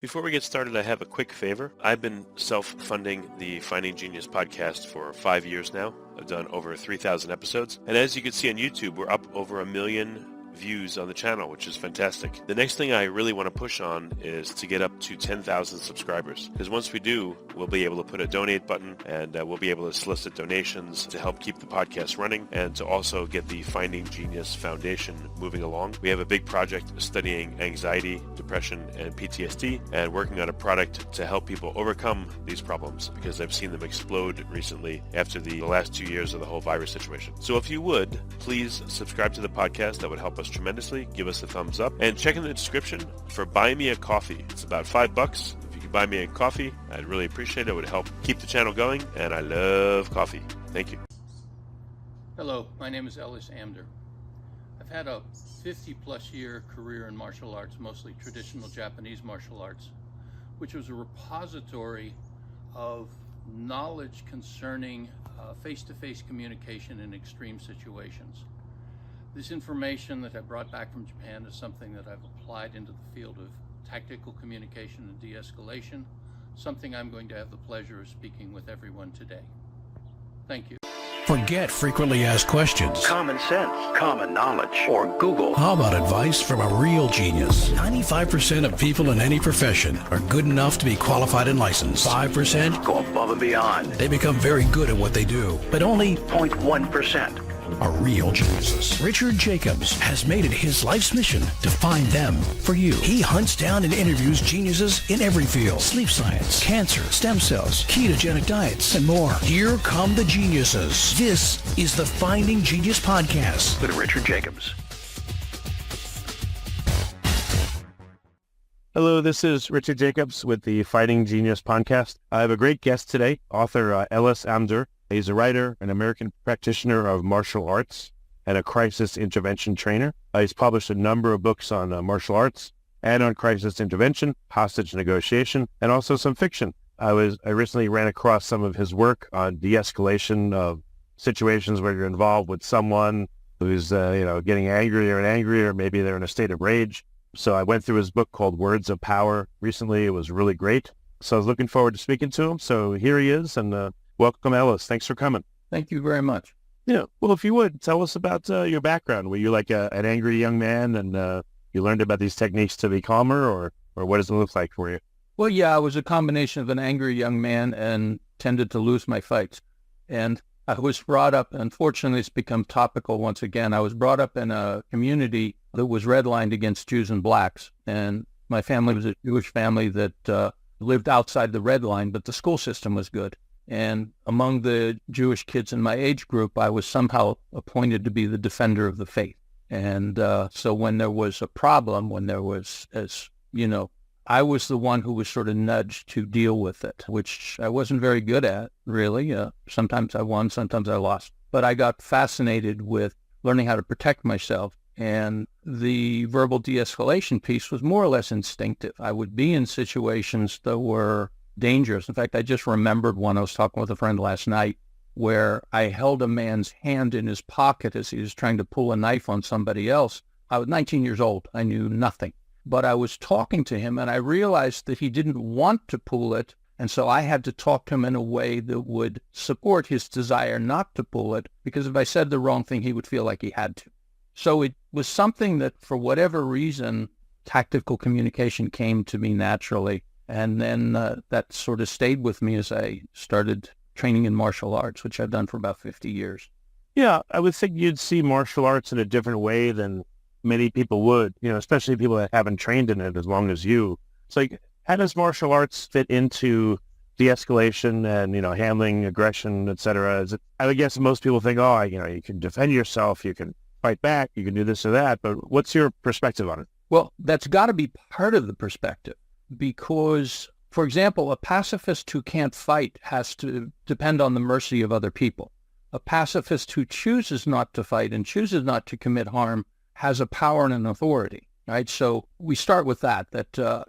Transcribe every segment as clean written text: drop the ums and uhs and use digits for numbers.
Before we get started, I have a quick favor. I've been self-funding the Finding Genius podcast for 5 years now. I've done over 3,000 episodes. And as you can see on YouTube, we're up over 1 million views on the channel, which is fantastic. The next thing I really want to push on is to get up to 10,000 subscribers. Because once we do, we'll be able to put a donate button and we'll be able to solicit donations to help keep the podcast running and to also get the Finding Genius Foundation moving along. We have a big project studying anxiety, depression, and PTSD and working on a product to help people overcome these problems because I've seen them explode recently after the last 2 years of the whole virus situation. So if you would, please subscribe to the podcast. That would help us tremendously. Give us a thumbs up and check in the description for Buy Me a Coffee. It's about $5. If you could buy me a coffee, I'd really appreciate it. It would help keep the channel going, and I love coffee. Thank you. Hello, my name is Ellis Amdur. I've had a 50-plus year career in martial arts, mostly traditional Japanese martial arts, which was a repository of knowledge concerning face-to-face communication in extreme situations. This information that I brought back from Japan is something that I've applied into the field of tactical communication and de-escalation, something I'm going to have the pleasure of speaking with everyone today. Thank you. Forget frequently asked questions. Common sense, common knowledge, or Google. How about advice from a real genius? 95% of people in any profession are good enough to be qualified and licensed. 5% Go above and beyond. they become very good at what they do, but only 0.1%. are real geniuses. Richard Jacobs has made it his life's mission to find them for you. He hunts down and interviews geniuses in every field: sleep science, cancer, stem cells, ketogenic diets, and more. Here come the geniuses. This is the Finding Genius Podcast With Richard Jacobs. Hello, this is Richard Jacobs with the Fighting Genius podcast. I have a great guest today, author Ellis Amdur. He's a writer, an American practitioner of martial arts, and a crisis intervention trainer. He's published a number of books on martial arts and on crisis intervention, hostage negotiation, and also some fiction. I recently ran across some of his work on de-escalation of situations where you're involved with someone who's getting angrier and angrier. Maybe they're in a state of rage. So I went through his book called Words of Power recently. It was really great. So I was looking forward to speaking to him. So here he is, and welcome, Ellis. Thanks for coming. Thank you very much. Yeah. Well, if you would, tell us about your background. Were you like an angry young man and you learned about these techniques to be calmer, or what does it look like for you? Well, yeah, I was a combination of an angry young man and tended to lose my fights. And I was brought up, unfortunately, it's become topical once again. I was brought up in a community that was redlined against Jews and blacks. And my family was a Jewish family that lived outside the red line, but the school system was good. And among the Jewish kids in my age group, I was somehow appointed to be the defender of the faith. And so when there was a problem, I was the one who was sort of nudged to deal with it, which I wasn't very good at, really. Sometimes I won, sometimes I lost. But I got fascinated with learning how to protect myself. And the verbal de-escalation piece was more or less instinctive. I would be in situations that were dangerous. In fact, I just remembered one. I was talking with a friend last night where I held a man's hand in his pocket as he was trying to pull a knife on somebody else. I was 19 years old. I knew nothing. But I was talking to him, and I realized that he didn't want to pull it, and so I had to talk to him in a way that would support his desire not to pull it, because if I said the wrong thing, he would feel like he had to. So it was something that, for whatever reason, tactical communication came to me naturally, and then that sort of stayed with me as I started training in martial arts, which I've done for about 50 years. Yeah, I would think you'd see martial arts in a different way than many people would, especially people that haven't trained in it as long as you. It's like, how does martial arts fit into de-escalation and, handling aggression, et cetera? I would guess most people think, you can defend yourself, you can fight back, you can do this or that, but what's your perspective on it? Well, that's got to be part of the perspective because, for example, a pacifist who can't fight has to depend on the mercy of other people. A pacifist who chooses not to fight and chooses not to commit harm has a power and an authority, right? So we start with that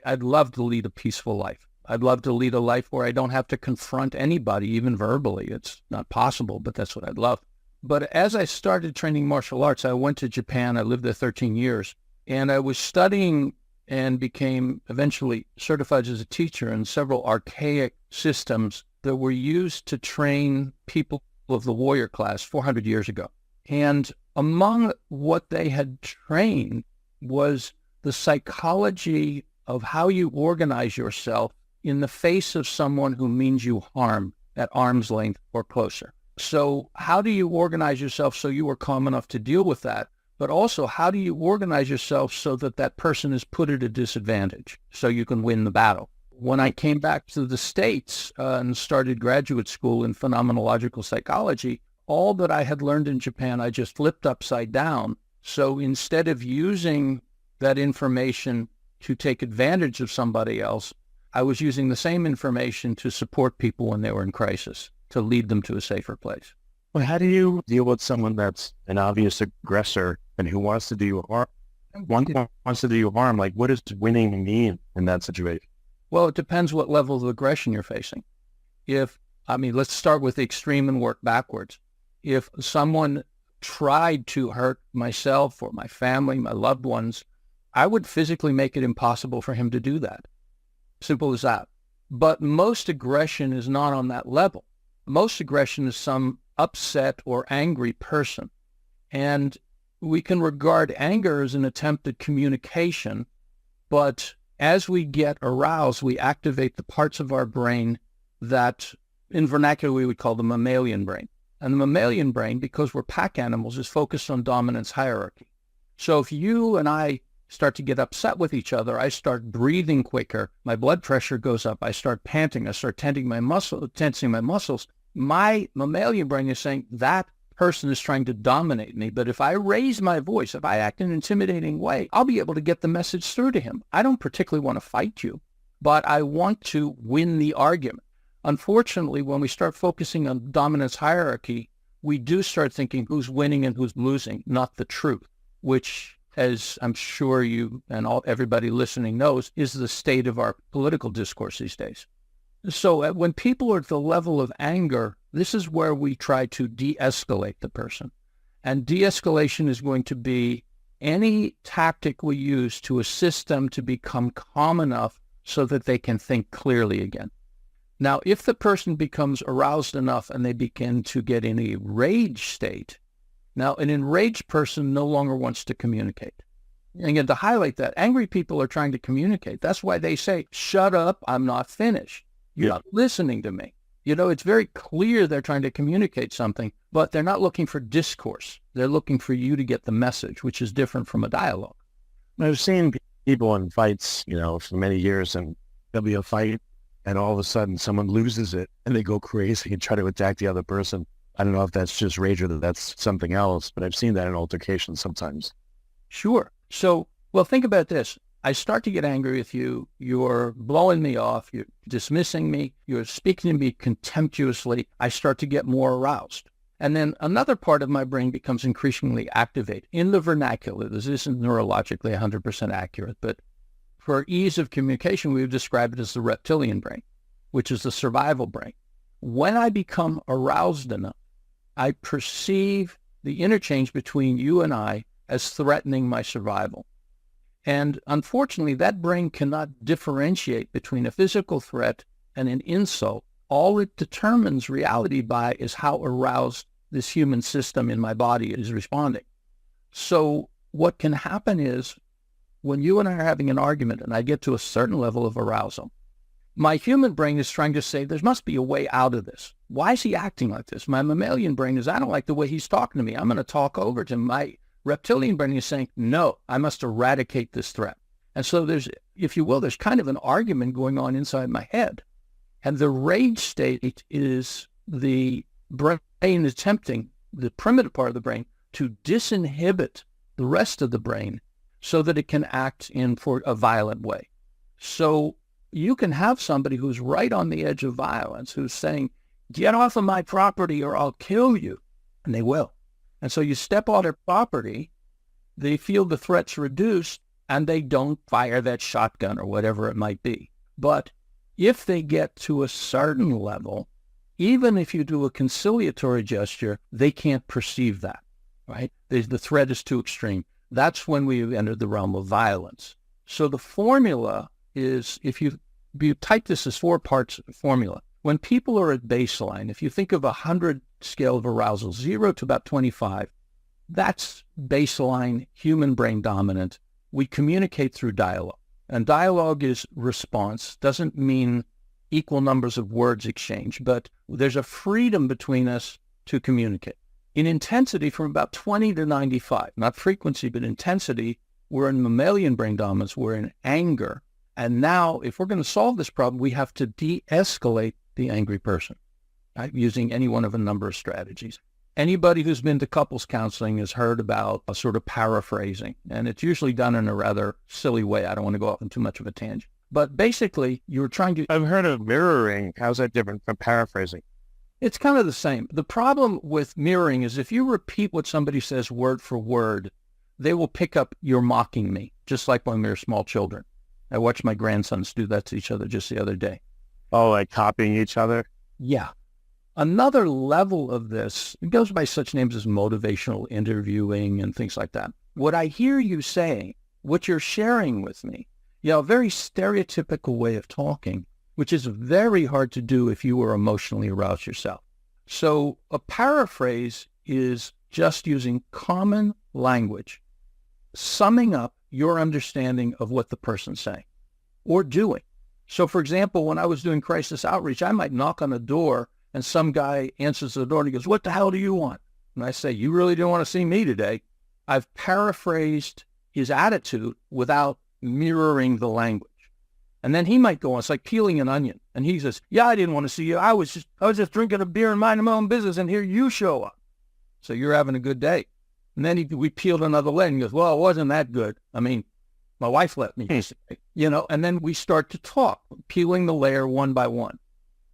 I'd love to lead a peaceful life. I'd love to lead a life where I don't have to confront anybody, even verbally. It's not possible, but that's what I'd love. But as I started training martial arts, I went to Japan. I lived there 13 years, and I was studying and became eventually certified as a teacher in several archaic systems that were used to train people of the warrior class 400 years ago. And among what they had trained was the psychology of how you organize yourself in the face of someone who means you harm at arm's length or closer. So how do you organize yourself so you are calm enough to deal with that? But also, how do you organize yourself so that that person is put at a disadvantage so you can win the battle? When I came back to the States and started graduate school in phenomenological psychology, all that I had learned in Japan, I just flipped upside down. So instead of using that information to take advantage of somebody else, I was using the same information to support people when they were in crisis, to lead them to a safer place. Well, how do you deal with someone that's an obvious aggressor and who wants to do you harm? One wants to do you harm. Like, what does winning mean in that situation? Well, it depends what level of aggression you're facing. Let's start with the extreme and work backwards. If someone tried to hurt myself or my family, my loved ones, I would physically make it impossible for him to do that. Simple as that. But most aggression is not on that level. Most aggression is some upset or angry person. And we can regard anger as an attempt at communication, but as we get aroused, we activate the parts of our brain that in vernacular we would call the mammalian brain. And the mammalian brain, because we're pack animals, is focused on dominance hierarchy. So if you and I start to get upset with each other, I start breathing quicker, my blood pressure goes up, I start panting, I start tensing my muscles. My mammalian brain is saying that person is trying to dominate me. But if I raise my voice, if I act in an intimidating way, I'll be able to get the message through to him. I don't particularly want to fight you, but I want to win the argument. Unfortunately, when we start focusing on dominance hierarchy, we do start thinking who's winning and who's losing, not the truth, which, as I'm sure you and everybody listening knows, is the state of our political discourse these days. So when people are at the level of anger, this is where we try to de-escalate the person. And de-escalation is going to be any tactic we use to assist them to become calm enough so that they can think clearly again. Now, if the person becomes aroused enough and they begin to get in a rage state, now an enraged person no longer wants to communicate. And again, to highlight that, angry people are trying to communicate. That's why they say, shut up, I'm not finished. You're not listening to me. It's very clear they're trying to communicate something, but they're not looking for discourse. They're looking for you to get the message, which is different from a dialogue. I've seen people in fights, for many years, and there'll be a fight, and all of a sudden someone loses it, and they go crazy and try to attack the other person. I don't know if that's just rage or that's something else, but I've seen that in altercations sometimes. Sure. So, think about this. I start to get angry with you. You're blowing me off. You're dismissing me. You're speaking to me contemptuously. I start to get more aroused. And then another part of my brain becomes increasingly activated. In the vernacular, this isn't neurologically 100% accurate, but for ease of communication, we would describe it as the reptilian brain, which is the survival brain. When I become aroused enough, I perceive the interchange between you and I as threatening my survival. And unfortunately, that brain cannot differentiate between a physical threat and an insult. All it determines reality by is how aroused this human system in my body is responding. So what can happen is when you and I are having an argument and I get to a certain level of arousal, my human brain is trying to say, there must be a way out of this. Why is he acting like this? My mammalian brain is, I don't like the way he's talking to me. I'm going to talk over to him. My reptilian brain is saying, no, I must eradicate this threat. And so there's, if you will, there's kind of an argument going on inside my head. And the rage state is the brain attempting, the primitive part of the brain, to disinhibit the rest of the brain so that it can act for a violent way. So you can have somebody who's right on the edge of violence, who's saying, get off of my property or I'll kill you. And they will. And so you step on their property, they feel the threat's reduced, and they don't fire that shotgun or whatever it might be. But if they get to a certain level, even if you do a conciliatory gesture, they can't perceive that, right? The threat is too extreme. That's when we've entered the realm of violence. So the formula is, if you type this as 4 parts formula, when people are at baseline, if you think of 100 scale of arousal, 0 to about 25, that's baseline human brain dominant. We communicate through dialogue. And dialogue is response, doesn't mean equal numbers of words exchanged, but there's a freedom between us to communicate. In intensity, from about 20 to 95, not frequency, but intensity, we're in mammalian brain dominance, we're in anger. And now, if we're going to solve this problem, we have to de-escalate the angry person, right? Using any one of a number of strategies. Anybody who's been to couples counseling has heard about a sort of paraphrasing, and it's usually done in a rather silly way. I don't want to go off on too much of a tangent. But basically, you're trying to... I've heard of mirroring. How's that different from paraphrasing? It's kind of the same. The problem with mirroring is if you repeat what somebody says word for word, they will pick up you're mocking me, just like when we were small children. I watched my grandsons do that to each other just the other day. Oh, like copying each other? Yeah. Another level of this, it goes by such names as motivational interviewing and things like that. What I hear you saying, what you're sharing with me, a very stereotypical way of talking, which is very hard to do if you were emotionally aroused yourself. So a paraphrase is just using common language, summing up your understanding of what the person's saying or doing. So, for example, when I was doing crisis outreach, I might knock on a door and some guy answers the door and he goes, "What the hell do you want?" And I say, "You really didn't want to see me today." I've paraphrased his attitude without mirroring the language. And then he might go on, it's like peeling an onion. And he says, "Yeah, I didn't want to see you. I was just drinking a beer and minding my own business, and here you show up. So you're having a good day." And then we peeled another layer and he goes, "Well, it wasn't that good. I mean, my wife let me, and then we start to talk, peeling the layer one by one,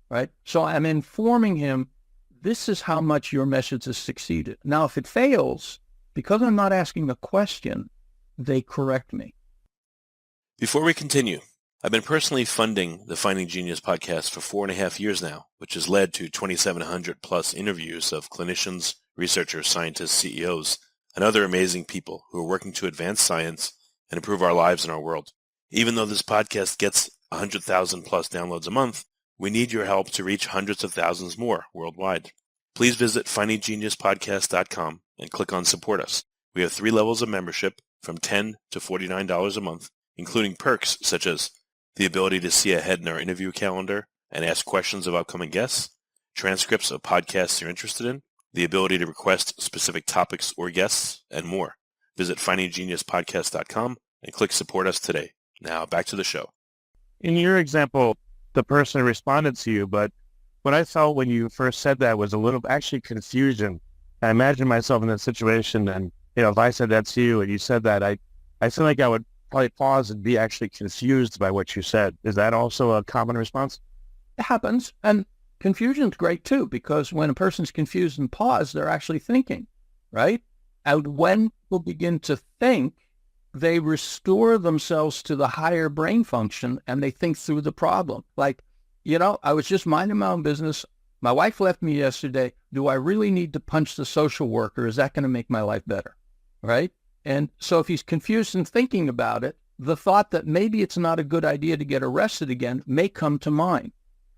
right? So I'm informing him, this is how much your message has succeeded. Now, if it fails, because I'm not asking a question, they correct me. Before we continue, I've been personally funding the Finding Genius podcast for 4.5 years now, which has led to 2,700 plus interviews of clinicians, researchers, scientists, CEOs, and other amazing people who are working to advance science and improve our lives and our world. Even though this podcast gets 100,000 plus downloads a month, we need your help to reach hundreds of thousands more worldwide. Please visit findinggeniuspodcast.com and click on Support Us. We have 3 levels of membership from $10 to $49 a month, including perks such as the ability to see ahead in our interview calendar and ask questions of upcoming guests, transcripts of podcasts you're interested in, the ability to request specific topics or guests, and more. Visit findinggeniuspodcast.com and click Support Us today. Now back to the show. In your example, the person responded to you, but what I felt when you first said that was a little actually confusion. I imagine myself in that situation, and if I said that to you and you said that, I feel like I would probably pause and be actually confused by what you said. Is that also a common response? It happens, and confusion's great too, because when a person's confused and paused, they're actually thinking, right? And when people begin to think, they restore themselves to the higher brain function and they think through the problem. Like, I was just minding my own business. My wife left me yesterday. Do I really need to punch the social worker? Is that going to make my life better? Right? And so if he's confused and thinking about it, the thought that maybe it's not a good idea to get arrested again may come to mind.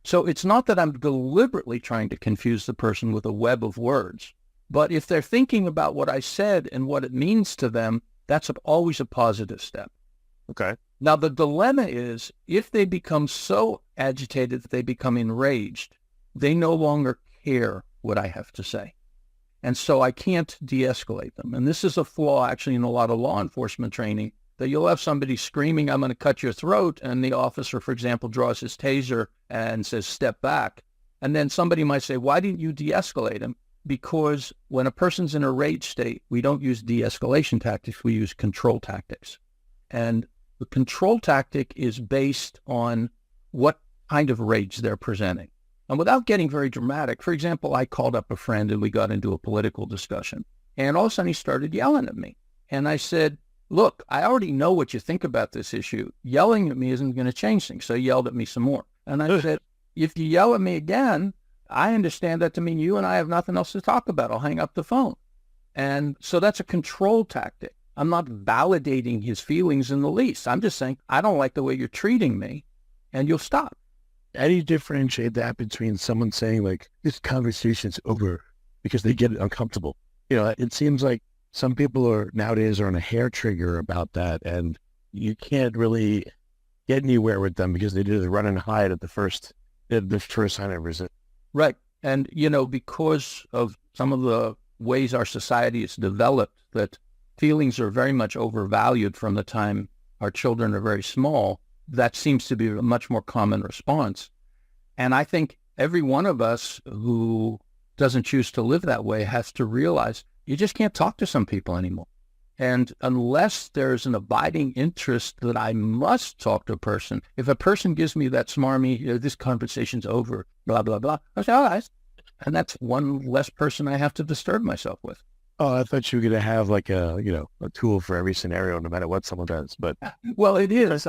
So it's not that I'm deliberately trying to confuse the person with a web of words, but if they're thinking about what I said and what it means to them, that's always a positive step. Okay. Now, the dilemma is if they become so agitated that they become enraged, they no longer care what I have to say. And so I can't de-escalate them. And this is a flaw actually in a lot of law enforcement training, that you'll have somebody screaming, "I'm going to cut your throat," and the officer, for example, draws his taser and says, "Step back." And then somebody might say, "Why didn't you de-escalate him?" Because when a person's in a rage state, we don't use de-escalation tactics, we use control tactics. And the control tactic is based on what kind of rage they're presenting. And without getting very dramatic, for example, I called up a friend and we got into a political discussion. And all of a sudden he started yelling at me. And I said, "Look, I already know what you think about this issue. Yelling at me isn't going to change things." So he yelled at me some more. And I said, "If you yell at me again, I understand that to mean you and I have nothing else to talk about. I'll hang up the phone." And so that's a control tactic. I'm not validating his feelings in the least. I'm just saying, I don't like the way you're treating me, and you'll stop. How do you differentiate that between someone saying like, this conversation's over because they get uncomfortable? It seems like some people nowadays are on a hair trigger about that, and you can't really get anywhere with them because they just run and hide at the first sign of resistance. Right. And, because of some of the ways our society is developed, that feelings are very much overvalued from the time our children are very small, that seems to be a much more common response. And I think every one of us who doesn't choose to live that way has to realize you just can't talk to some people anymore. And unless there's an abiding interest that I must talk to a person, if a person gives me that smarmy, this conversation's over, blah, blah, blah, I say, all right. And that's one less person I have to disturb myself with. Oh, I thought you were going to have like a tool for every scenario, no matter what someone does. But well, it is.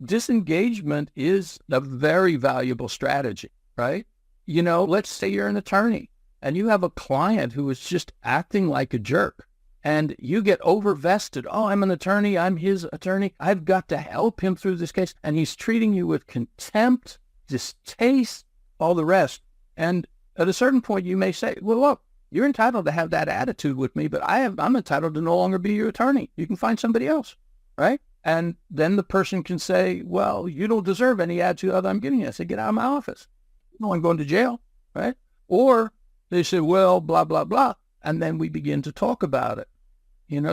Disengagement is a very valuable strategy, right? Let's say you're an attorney and you have a client who is just acting like a jerk. And you get overvested. Oh, I'm an attorney. I'm his attorney. I've got to help him through this case. And he's treating you with contempt, distaste, all the rest. And at a certain point, you may say, well, look, you're entitled to have that attitude with me, but I'm entitled to no longer be your attorney. You can find somebody else, right? And then the person can say, well, you don't deserve any attitude that I'm giving you. I say, get out of my office. No, I'm going to jail, right? Or they say, well, blah, blah, blah. And then we begin to talk about it.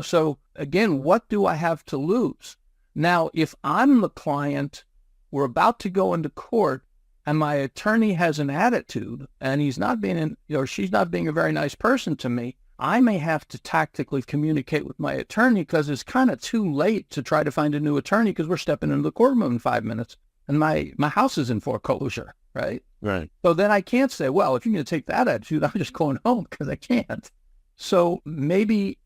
So again, what do I have to lose? Now, if I'm the client, we're about to go into court and my attorney has an attitude and he's not being, she's not being a very nice person to me, I may have to tactically communicate with my attorney because it's kind of too late to try to find a new attorney because we're stepping into the courtroom in 5 minutes and my house is in foreclosure, right? Right. So then I can't say, well, if you're going to take that attitude, I'm just going home because I can't. So maybe,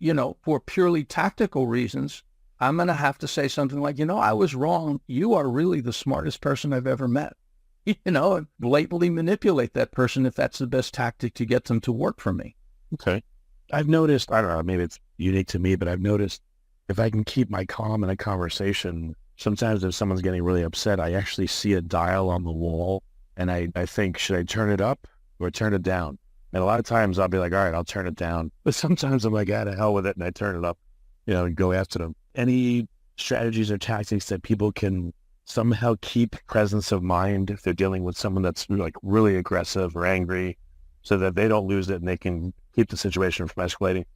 for purely tactical reasons, I'm going to have to say something like, I was wrong. You are really the smartest person I've ever met. And blatantly manipulate that person if that's the best tactic to get them to work for me. Okay. I've noticed, I don't know, maybe it's unique to me, but I've noticed if I can keep my calm in a conversation, sometimes if someone's getting really upset, I actually see a dial on the wall and I think, should I turn it up or turn it down? And a lot of times I'll be like, all right, I'll turn it down. But sometimes I'm like, to hell with it, and I turn it up, and go after them. Any strategies or tactics that people can somehow keep presence of mind if they're dealing with someone that's like really aggressive or angry so that they don't lose it and they can keep the situation from escalating?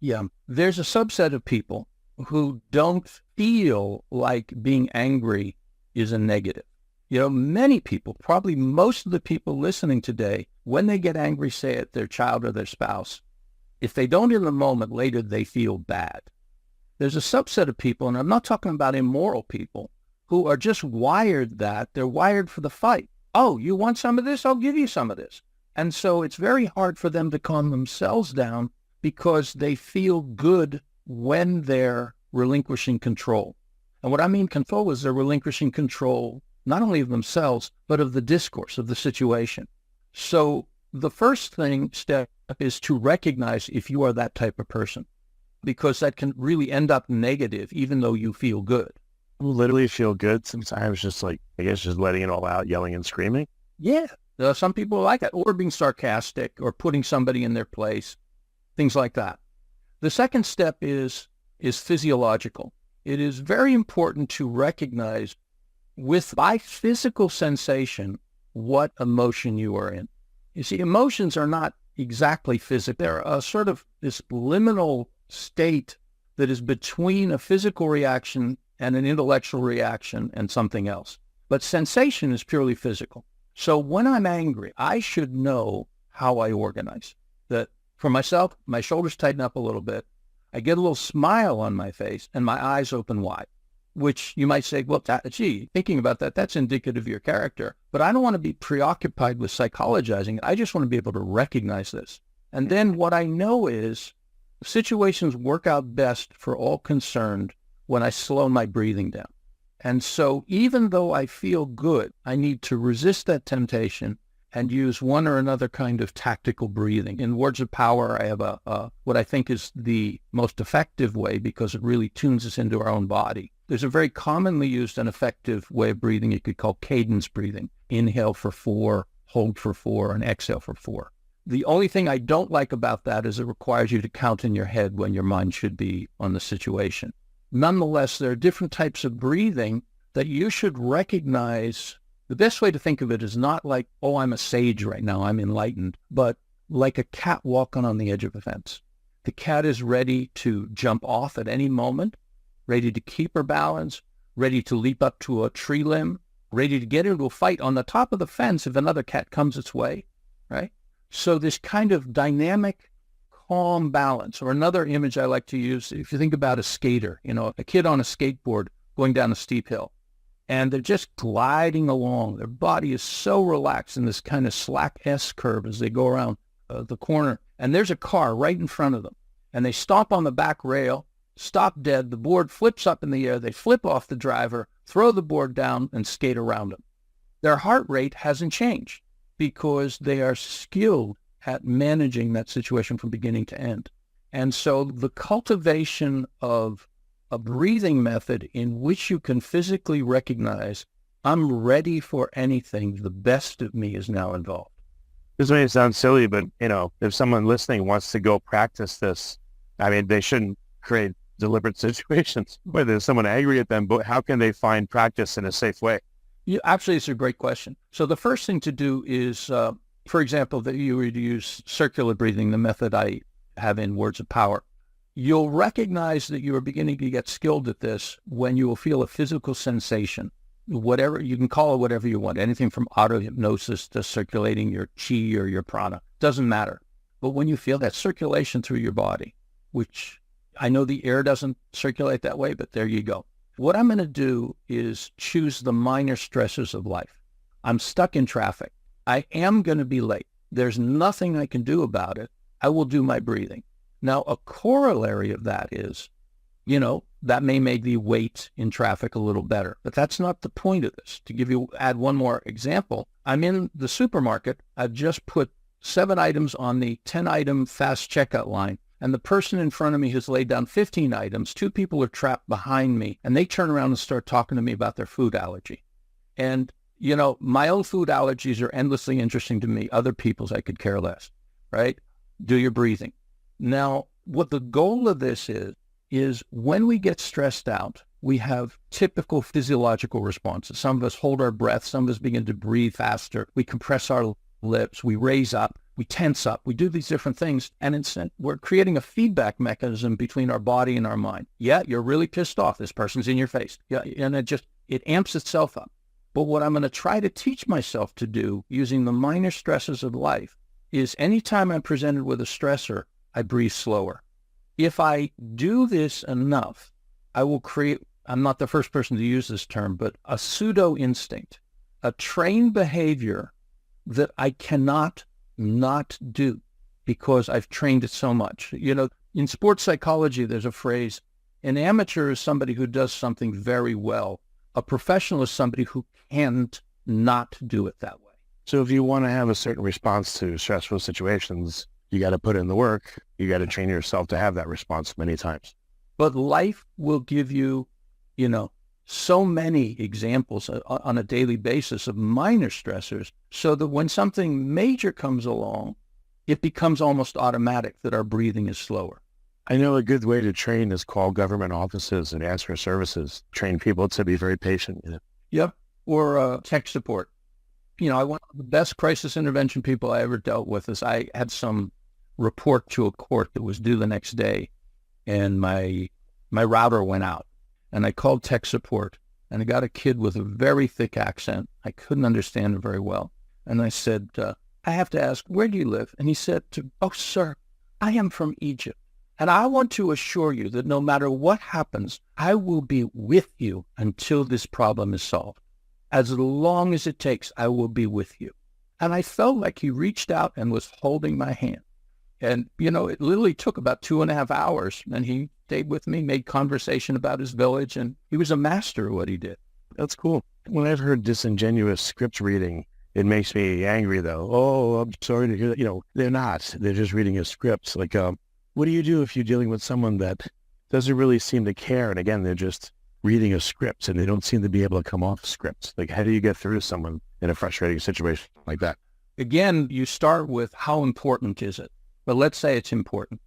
Yeah. There's a subset of people who don't feel like being angry is a negative. Many people, probably most of the people listening today, when they get angry, say at their child or their spouse, if they don't in the moment, later they feel bad. There's a subset of people, and I'm not talking about immoral people, who are just wired that. They're wired for the fight. Oh, you want some of this? I'll give you some of this. And so it's very hard for them to calm themselves down because they feel good when they're relinquishing control. And what I mean control is they're relinquishing control not only of themselves, but of the discourse, of the situation. So the first step is to recognize if you are that type of person, because that can really end up negative, even though you feel good. Literally feel good sometimes, just like, I guess, just letting it all out, yelling and screaming. Yeah. Some people like that, or being sarcastic, or putting somebody in their place, things like that. The second step is physiological. It is very important to recognize by physical sensation what emotion you are in. You see, emotions are not exactly physical. They're a sort of this liminal state that is between a physical reaction and an intellectual reaction and something else. But sensation is purely physical. So when I'm angry, I should know how I organize. That for myself, my shoulders tighten up a little bit. I get a little smile on my face and my eyes open wide, which you might say, well, thinking about that, that's indicative of your character. But I don't want to be preoccupied with psychologizing it. I just want to be able to recognize this. And then what I know is situations work out best for all concerned when I slow my breathing down. And so even though I feel good, I need to resist that temptation and use one or another kind of tactical breathing. In Words of Power, I have what I think is the most effective way because it really tunes us into our own body. There's a very commonly used and effective way of breathing you could call cadence breathing. Inhale for 4, hold for 4, and exhale for 4. The only thing I don't like about that is it requires you to count in your head when your mind should be on the situation. Nonetheless, there are different types of breathing that you should recognize. The best way to think of it is not like, oh, I'm a sage right now, I'm enlightened, but like a cat walking on the edge of a fence. The cat is ready to jump off at any moment, ready to keep her balance, ready to leap up to a tree limb, ready to get into a fight on the top of the fence if another cat comes its way, right? So this kind of dynamic, calm balance. Or another image I like to use, if you think about a skater, a kid on a skateboard going down a steep hill, and they're just gliding along. Their body is so relaxed in this kind of slack S curve as they go around the corner. And there's a car right in front of them. And they stomp on the back rail, stop dead. The board flips up in the air. They flip off the driver, throw the board down, and skate around them. Their heart rate hasn't changed because they are skilled at managing that situation from beginning to end. And so the cultivation of a breathing method in which you can physically recognize, I'm ready for anything, the best of me is now involved. This may sound silly, but, if someone listening wants to go practice this, they shouldn't create deliberate situations where there's someone angry at them, but how can they find practice in a safe way? Actually, it's a great question. So the first thing to do is, for example, that you would use circular breathing, the method I have in Words of Power. You'll recognize that you are beginning to get skilled at this when you will feel a physical sensation, whatever, you can call it whatever you want, anything from auto-hypnosis to circulating your chi or your prana, doesn't matter. But when you feel that circulation through your body, which I know the air doesn't circulate that way, but there you go. What I'm going to do is choose the minor stresses of life. I'm stuck in traffic. I am going to be late. There's nothing I can do about it. I will do my breathing. Now, a corollary of that is, that may make the wait in traffic a little better, but that's not the point of this. To add one more example, I'm in the supermarket. I've just put 7 items on the 10-item fast checkout line, and the person in front of me has laid down 15 items. 2 people are trapped behind me, and they turn around and start talking to me about their food allergy. And, my own food allergies are endlessly interesting to me. Other people's I could care less, right? Do your breathing. Now, what the goal of this is when we get stressed out, we have typical physiological responses. Some of us hold our breath. Some of us begin to breathe faster. We compress our lips. We raise up. We tense up. We do these different things. And we're creating a feedback mechanism between our body and our mind. Yeah, you're really pissed off. This person's in your face. Yeah, and it amps itself up. But what I'm going to try to teach myself to do using the minor stresses of life is anytime I'm presented with a stressor, I breathe slower. If I do this enough, I will create, I'm not the first person to use this term, but a pseudo instinct, a trained behavior that I cannot not do because I've trained it so much. In sports psychology, there's a phrase, an amateur is somebody who does something very well. A professional is somebody who can't not do it that way. So if you want to have a certain response to stressful situations, you got to put in the work. You got to train yourself to have that response many times. But life will give you, so many examples on a daily basis of minor stressors so that when something major comes along, it becomes almost automatic that our breathing is slower. I know a good way to train is call government offices and ask for services. Train people to be very patient. Yep. Or tech support. One of the best crisis intervention people I ever dealt with is I had some report to a court that was due the next day, and my router went out, and I called tech support, and I got a kid with a very thick accent. I couldn't understand him very well. And I said, I have to ask, where do you live? And he said, oh, sir, I am from Egypt. And I want to assure you that no matter what happens, I will be with you until this problem is solved. As long as it takes, I will be with you. And I felt like he reached out and was holding my hand. And, it literally took about 2.5 hours. And he stayed with me, made conversation about his village, and he was a master of what he did. That's cool. When I've heard disingenuous script reading, It makes me angry, though. Oh, I'm sorry to hear that. They're not. They're just reading a script. Like, what do you do if you're dealing with someone that doesn't really seem to care? And again, they're just reading a script and they don't seem to be able to come off script. Like, how do you get through to someone in a frustrating situation like that? Again, you start with how important is it? But let's say it's important.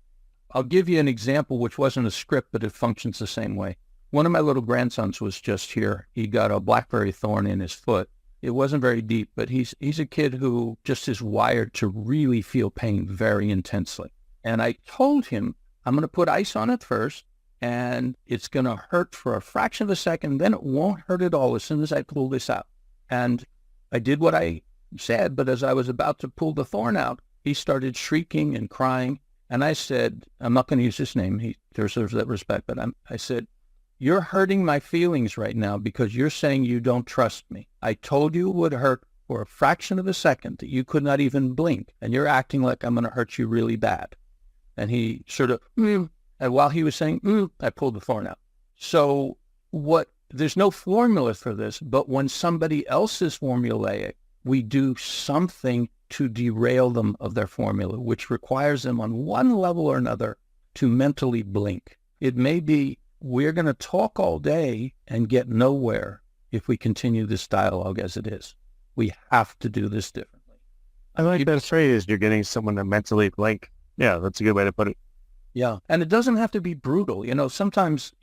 I'll give you an example which wasn't a script, but it functions the same way. One of my little grandsons was just here. He got a blackberry thorn in his foot. It wasn't very deep, but he's a kid who just is wired to really feel pain very intensely. And I told him, I'm going to put ice on it first, and it's going to hurt for a fraction of a second, then it won't hurt at all as soon as I pull this out. And I did what I said, but as I was about to pull the thorn out, he started shrieking and crying. And I said, I'm not going to use his name. He deserves that respect, but I said, you're hurting my feelings right now because you're saying you don't trust me. I told you it would hurt for a fraction of a second, that you could not even blink, and you're acting like I'm going to hurt you really bad. And he sort of, and while he was saying, I pulled the thorn out. So there's no formula for this, but when somebody else is formulaic, we do something to derail them of their formula, which requires them on one level or another to mentally blink. It may be, we're going to talk all day and get nowhere if we continue this dialogue as it is. We have to do this differently. I like that phrase, you're getting someone to mentally blink. Yeah, that's a good way to put it. Yeah, and it doesn't have to be brutal. Sometimes,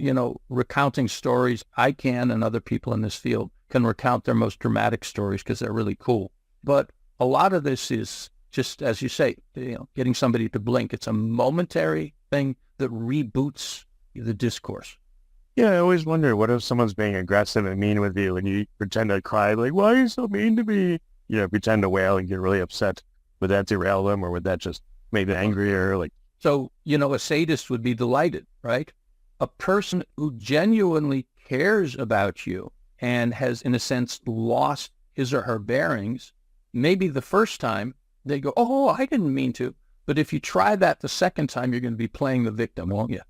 recounting stories, I can, and other people in this field can recount their most dramatic stories because they're really cool. But a lot of this is just, as you say, getting somebody to blink. It's a momentary thing that reboots the discourse. Yeah, I always wonder, what if someone's being aggressive and mean with you and you pretend to cry, like, why are you so mean to me? Pretend to wail and get really upset. Would that derail them, or would that just make them angrier? So, a sadist would be delighted, right? A person who genuinely cares about you and has, in a sense, lost his or her bearings, maybe the first time they go, oh, I didn't mean to. But if you try that the second time, you're going to be playing the victim, won't you?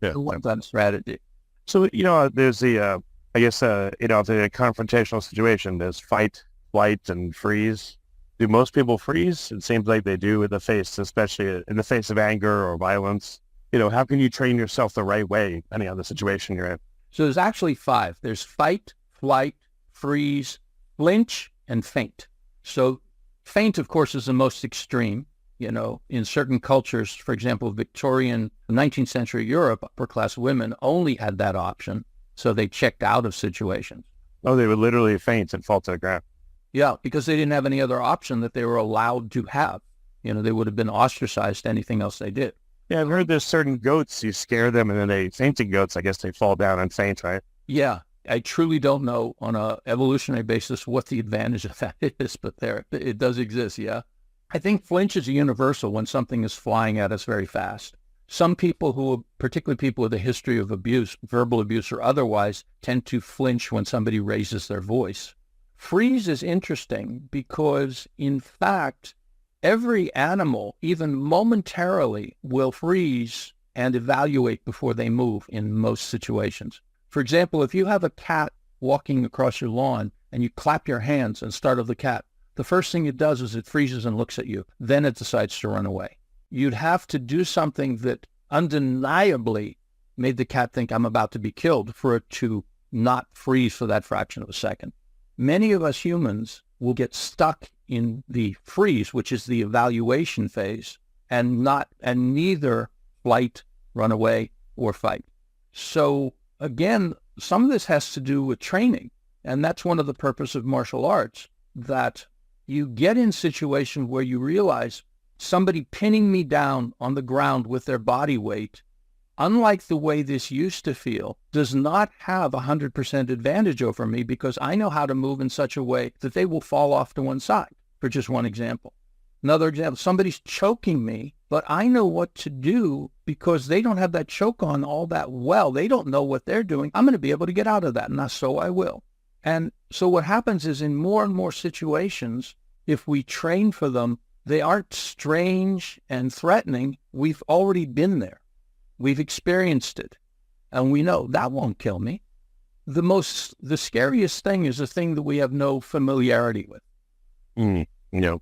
Yeah. That strategy. So, there's the, if in a confrontational situation, there's fight, flight, and freeze. Do most people freeze? It seems like they do in the face, especially in the face of anger or violence. How can you train yourself the right way, depending on the situation you're in? So there's actually 5. There's fight, flight, freeze, flinch, and faint. So faint, of course, is the most extreme. In certain cultures, for example, Victorian 19th century Europe, upper class women only had that option. So they checked out of situations. Oh, they would literally faint and fall to the ground. Yeah, because they didn't have any other option that they were allowed to have. They would have been ostracized anything else they did. Yeah, I've heard there's certain goats, you scare them, and then fainting goats, I guess they fall down and faint, right? Yeah, I truly don't know on an evolutionary basis what the advantage of that is, but it does exist, yeah. I think flinch is a universal when something is flying at us very fast. Some people particularly people with a history of abuse, verbal abuse or otherwise, tend to flinch when somebody raises their voice. Freeze is interesting because, in fact, every animal, even momentarily, will freeze and evaluate before they move in most situations. For example, if you have a cat walking across your lawn and you clap your hands and startle the cat, the first thing it does is it freezes and looks at you. Then it decides to run away. You'd have to do something that undeniably made the cat think I'm about to be killed for it to not freeze for that fraction of a second. Many of us humans will get stuck in the freeze, which is the evaluation phase, and neither flight, run away, or fight. So again, some of this has to do with training, and that's one of the purposes of martial arts, that you get in situations where you realize somebody pinning me down on the ground with their body weight, unlike the way this used to feel, does not have 100% advantage over me because I know how to move in such a way that they will fall off to one side, for just one example. Another example, somebody's choking me, but I know what to do because they don't have that choke on all that well. They don't know what they're doing. I'm going to be able to get out of that, and so I will. And so what happens is in more and more situations, if we train for them, they aren't strange and threatening. We've already been there. We've experienced it. And we know that won't kill me. The scariest thing is a thing that we have no familiarity with. You know,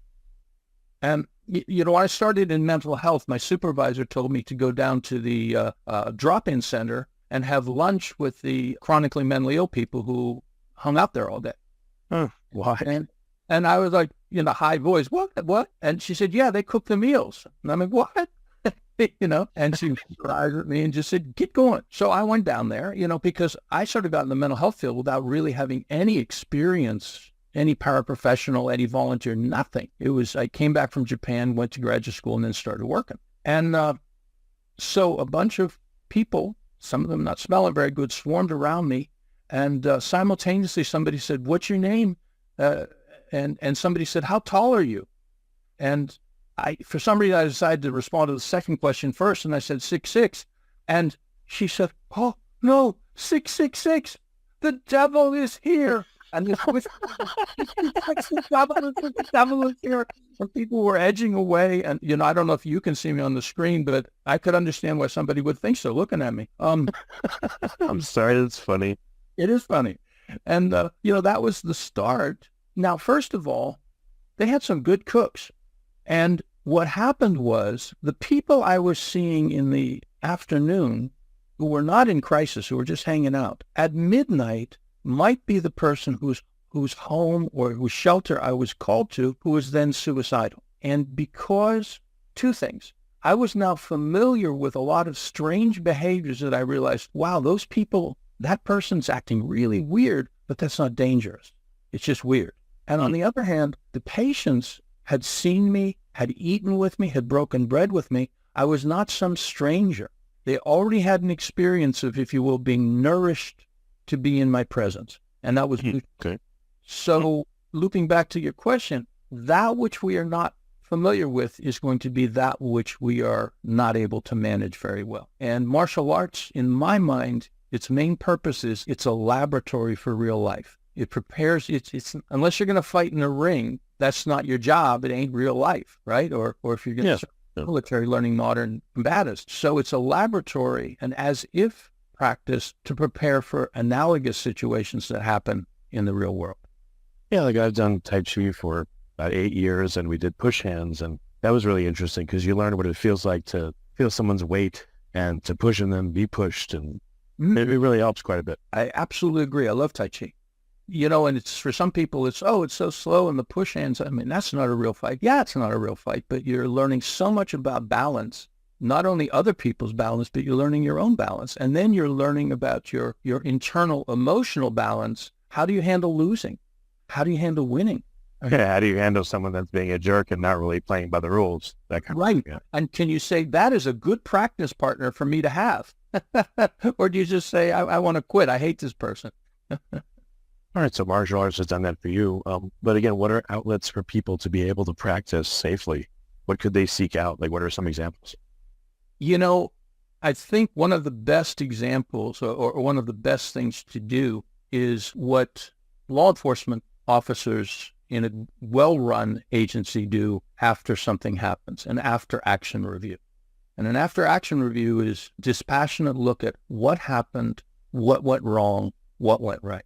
And, when I started in mental health, my supervisor told me to go down to the drop-in center and have lunch with the chronically mentally ill people who hung out there all day. why? And I was like, high voice, what? And she said, yeah, they cook the meals. And I'm like, what? And she surprised at me and just said, get going. So I went down there, because I sort of got in the mental health field without really having any experience, any paraprofessional, any volunteer, nothing. I came back from Japan, went to graduate school, and then started working. And so a bunch of people, some of them not smelling very good, swarmed around me. And simultaneously, somebody said, what's your name? And somebody said, how tall are you? And for some reason, I decided to respond to the second question first, and I said 6'6". And she said, oh, no, 666. The devil is here. And the devil is here. And people were edging away. And, I don't know if you can see me on the screen, but I could understand why somebody would think so looking at me. I'm sorry, that's funny. It is funny. And, that was the start. Now, first of all, they had some good cooks. And what happened was the people I was seeing in the afternoon who were not in crisis, who were just hanging out, at midnight might be the person whose home or whose shelter I was called to, who was then suicidal. And because two things, I was now familiar with a lot of strange behaviors that I realized, wow, those people, that person's acting really weird, but that's not dangerous. It's just weird. And on the other hand, the patients had seen me, had eaten with me, had broken bread with me. I was not some stranger. They already had an experience of, if you will, being nourished to be in my presence. And that was okay. So looping back to your question, that which we are not familiar with is going to be that which we are not able to manage very well. And martial arts, in my mind, its main purpose is it's a laboratory for real life. It prepares, it's unless you're going to fight in a ring, that's not your job. It ain't real life, right? Or if you're going to military learning modern combatives. So it's a laboratory, and as if practice to prepare for analogous situations that happen in the real world. Yeah, like I've done Tai Chi for about 8 years, and we did push hands, and that was really interesting because you learn what it feels like to feel someone's weight and to push and then be pushed, and it really helps quite a bit. I absolutely agree. I love Tai Chi. And it's for some people, it's so slow in the push hands. I mean, that's not a real fight. Yeah, it's not a real fight, but you're learning so much about balance, not only other people's balance, but you're learning your own balance. And then you're learning about your internal emotional balance. How do you handle losing? How do you handle winning? Yeah, how do you handle someone that's being a jerk and not really playing by the rules? That kind right. of thing, yeah. And can you say that is a good practice partner for me to have? Or do you just say, I want to quit. I hate this person. All right, so martial arts has done that for you. But again, what are outlets for people to be able to practice safely? What could they seek out? Like, what are some examples? I think one of the best examples or one of the best things to do is what law enforcement officers in a well-run agency do after something happens, an after-action review. And an after-action review is dispassionate look at what happened, what went wrong, what went right.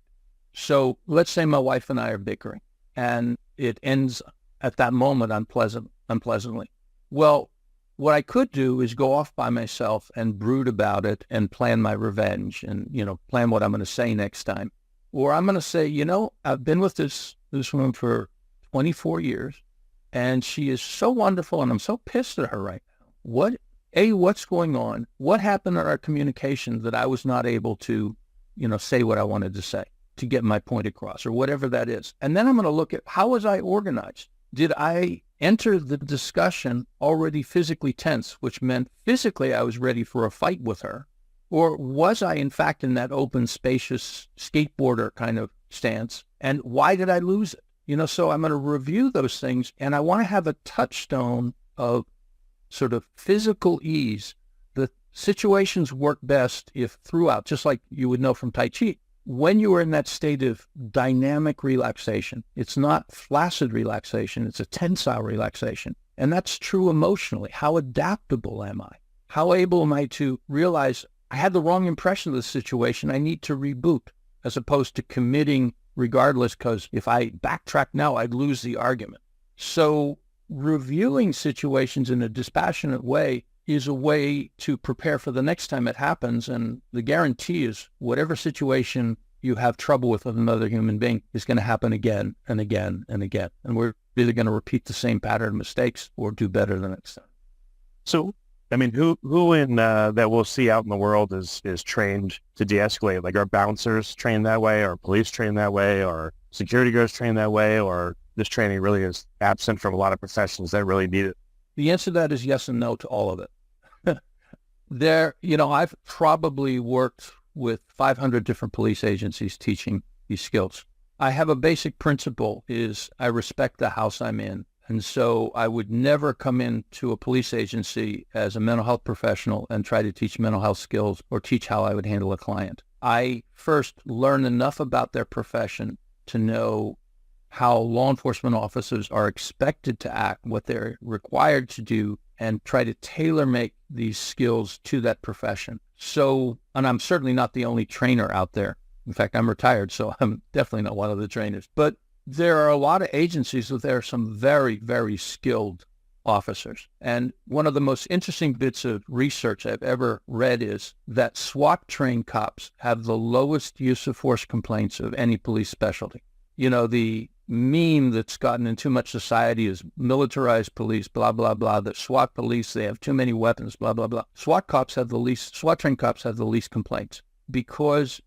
So let's say my wife and I are bickering and it ends at that moment unpleasantly. Well, what I could do is go off by myself and brood about it and plan my revenge and, plan what I'm going to say next time. Or I'm going to say, I've been with this woman for 24 years and she is so wonderful and I'm so pissed at her right now. What's going on? What happened in our communication that I was not able to, say what I wanted to say to get my point across or whatever that is. And then I'm going to look at how was I organized? Did I enter the discussion already physically tense, which meant physically I was ready for a fight with her? Or was I in fact in that open, spacious skateboarder kind of stance? And why did I lose it? So I'm going to review those things and I want to have a touchstone of sort of physical ease. The situations work best if throughout, just like you would know from Tai Chi, when you are in that state of dynamic relaxation, it's not flaccid relaxation, it's a tensile relaxation. And that's true emotionally. How adaptable am I? How able am I to realize I had the wrong impression of the situation, I need to reboot, as opposed to committing regardless, because if I backtrack now, I'd lose the argument. So reviewing situations in a dispassionate way is a way to prepare for the next time it happens. And the guarantee is whatever situation you have trouble with another human being is going to happen again and again and again. And we're either going to repeat the same pattern of mistakes or do better the next time. So, I mean, who in that we'll see out in the world is trained to de-escalate? Like, are bouncers trained that way, or police trained that way, or security guards trained that way, or this training really is absent from a lot of professions that really need it? The answer to that is yes and no to all of it. I've probably worked with 500 different police agencies teaching these skills. I have a basic principle is I respect the house I'm in. And so I would never come into a police agency as a mental health professional and try to teach mental health skills or teach how I would handle a client. I first learn enough about their profession to know how law enforcement officers are expected to act, what they're required to do, and try to tailor-make these skills to that profession. So, and I'm certainly not the only trainer out there. In fact, I'm retired, so I'm definitely not one of the trainers. But there are a lot of agencies that there are some very, very skilled officers. And one of the most interesting bits of research I've ever read is that SWAT-trained cops have the lowest use of force complaints of any police specialty. You know, the meme that's gotten in too much society is militarized police, blah, blah, blah. The SWAT police, they have too many weapons, blah, blah, blah. SWAT-trained cops have the least complaints because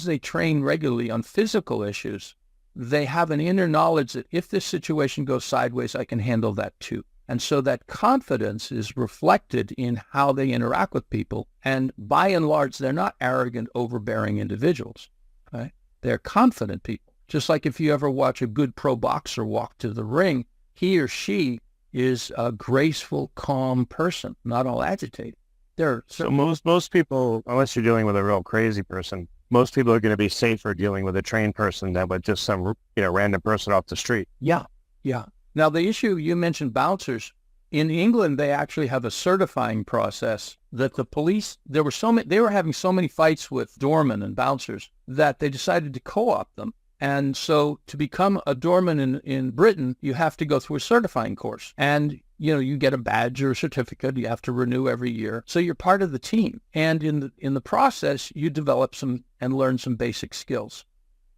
they train regularly on physical issues. They have an inner knowledge that if this situation goes sideways, I can handle that too. And so that confidence is reflected in how they interact with people. And by and large, they're not arrogant, overbearing individuals. Right? They're confident people. Just like if you ever watch a good pro boxer walk to the ring, he or she is a graceful, calm person, not all agitated. So most people, unless you're dealing with a real crazy person, most people are going to be safer dealing with a trained person than with just some random person off the street. Yeah. Now, the issue you mentioned, bouncers, in England, they actually have a certifying process that the police, they were having so many fights with doormen and bouncers that they decided to co-opt them. And so to become a doorman in Britain, you have to go through a certifying course. And, you get a badge or a certificate you have to renew every year. So you're part of the team. And in the process, you develop some and learn some basic skills.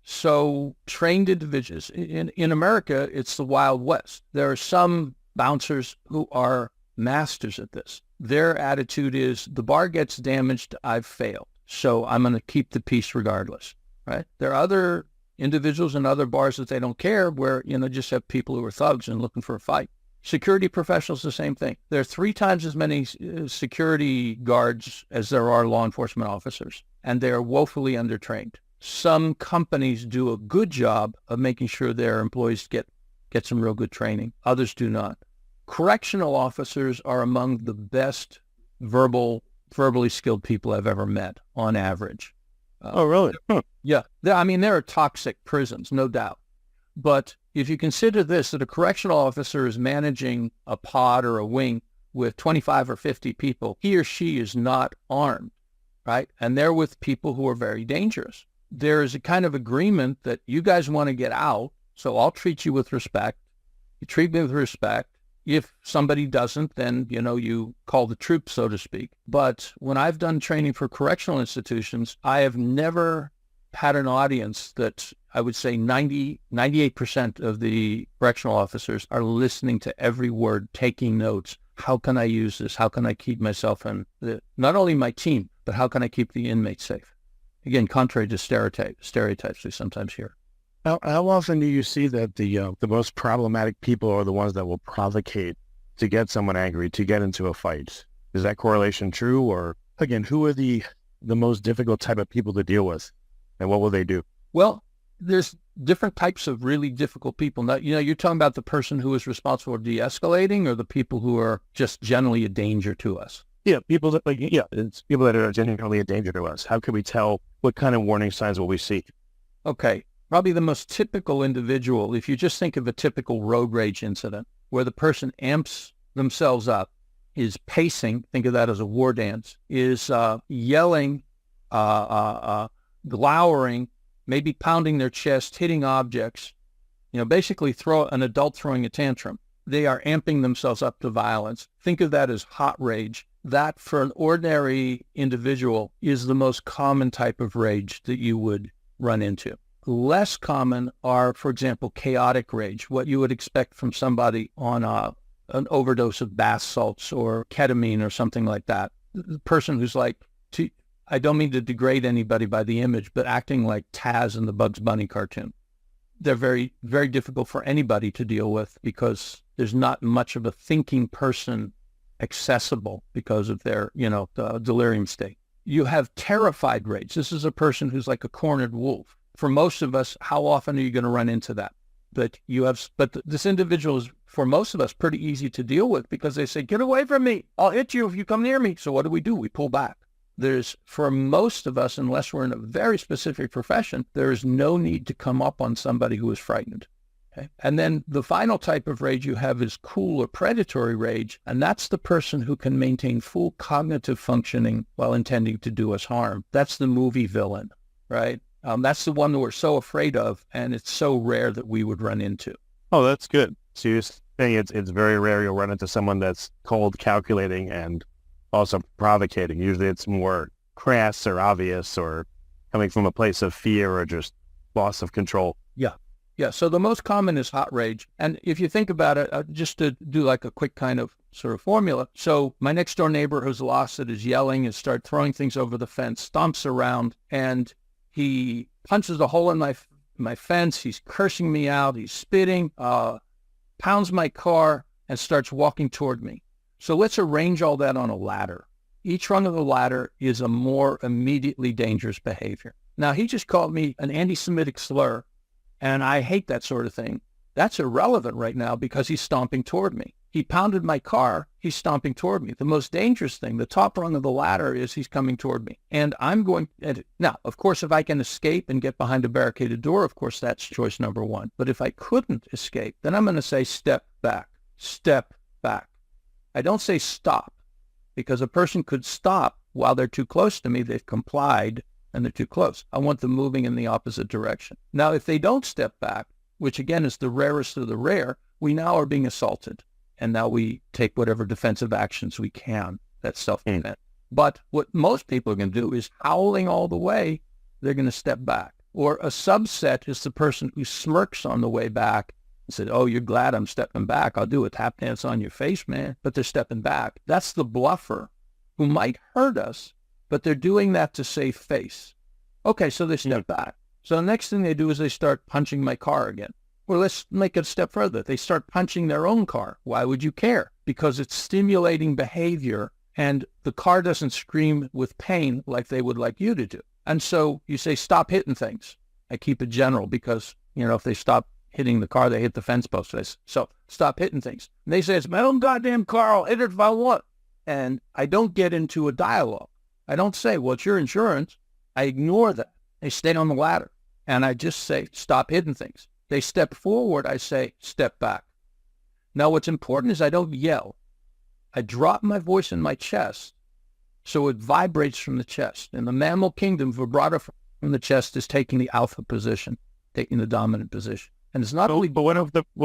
So trained individuals, in America, it's the Wild West. There are some bouncers who are masters at this. Their attitude is, the bar gets damaged, I've failed. So I'm going to keep the peace regardless, right? There are other individuals in other bars that they don't care, where, just have people who are thugs and looking for a fight. Security professionals, the same thing. There are 3 times as many security guards as there are law enforcement officers, and they are woefully undertrained. Some companies do a good job of making sure their employees get some real good training. Others do not. Correctional officers are among the best verbally skilled people I've ever met, on average. Oh, really? Huh. Yeah. There are toxic prisons, no doubt. But if you consider this, that a correctional officer is managing a pod or a wing with 25 or 50 people, he or she is not armed, right? And they're with people who are very dangerous. There is a kind of agreement that you guys want to get out, so I'll treat you with respect. You treat me with respect. If somebody doesn't, then, you call the troops, so to speak. But when I've done training for correctional institutions, I have never had an audience that I would say 98% of the correctional officers are listening to every word, taking notes. How can I use this? How can I keep myself and not only my team, but how can I keep the inmates safe? Again, contrary to stereotypes we sometimes hear. How often do you see that the most problematic people are the ones that will provocate to get someone angry, to get into a fight? Is that correlation true? Or, again, who are the most difficult type of people to deal with, and what will they do? Well, there's different types of really difficult people. Now, you're talking about the person who is responsible for de-escalating, or the people who are just generally a danger to us? Yeah, it's people that are genuinely a danger to us. How can we tell? What kind of warning signs will we see? Okay. Probably the most typical individual, if you just think of a typical road rage incident where the person amps themselves up, is pacing, think of that as a war dance, is yelling, glowering, maybe pounding their chest, hitting objects, basically an adult throwing a tantrum. They are amping themselves up to violence. Think of that as hot rage. That, for an ordinary individual, is the most common type of rage that you would run into. Less common are, for example, chaotic rage, what you would expect from somebody on an overdose of bath salts or ketamine or something like that. The person who's like, I don't mean to degrade anybody by the image, but acting like Taz in the Bugs Bunny cartoon. They're very, very difficult for anybody to deal with because there's not much of a thinking person accessible because of their, the delirium state. You have terrified rage. This is a person who's like a cornered wolf. For most of us, how often are you going to run into that? But this individual is, for most of us, pretty easy to deal with because they say, get away from me. I'll hit you if you come near me. So what do? We pull back. For most of us, unless we're in a very specific profession, there is no need to come up on somebody who is frightened. Okay? And then the final type of rage you have is cool or predatory rage, and that's the person who can maintain full cognitive functioning while intending to do us harm. That's the movie villain, right? That's the one that we're so afraid of, and it's so rare that we would run into. Oh, that's good. So you're saying it's very rare you'll run into someone that's cold, calculating, and also provocating. Usually it's more crass or obvious or coming from a place of fear or just loss of control. Yeah. So the most common is hot rage. And if you think about it, just to do like a quick kind of sort of formula. So my next door neighbor who's lost it is yelling and start throwing things over the fence, stomps around, and he punches a hole in my fence. He's cursing me out. He's spitting, pounds my car, and starts walking toward me. So let's arrange all that on a ladder. Each rung of the ladder is a more immediately dangerous behavior. Now, he just called me an anti-Semitic slur, and I hate that sort of thing. That's irrelevant right now because he's stomping toward me. He pounded my car. He's stomping toward me. The most dangerous thing, the top rung of the ladder, is he's coming toward me. And now, of course, if I can escape and get behind a barricaded door, of course, that's choice number one. But if I couldn't escape, then I'm going to say step back, step back. I don't say stop, because a person could stop while they're too close to me. They've complied and they're too close. I want them moving in the opposite direction. Now, if they don't step back, which again is the rarest of the rare, we now are being assaulted. And now we take whatever defensive actions we can. That's self-defense. But what most people are going to do is howling all the way, they're going to step back. Or a subset is the person who smirks on the way back and said, oh, you're glad I'm stepping back. I'll do a tap dance on your face, man. But they're stepping back. That's the bluffer who might hurt us, but they're doing that to save face. Okay, so they step back. So the next thing they do is they start punching my car again. Well, let's make it a step further. They start punching their own car. Why would you care? Because it's stimulating behavior, and the car doesn't scream with pain like they would like you to do. And so you say, stop hitting things. I keep it general because, if they stop hitting the car, they hit the fence post. So stop hitting things. And they say, it's my own goddamn car. I'll hit it if I want. And I don't get into a dialogue. I don't say, well, it's your insurance. I ignore that. They stay on the ladder. And I just say, stop hitting things. They step forward, I say, step back. Now, what's important is I don't yell. I drop my voice in my chest so it vibrates from the chest. In the mammal kingdom, vibrato from the chest is taking the alpha position, taking the dominant position. And it's not only... But what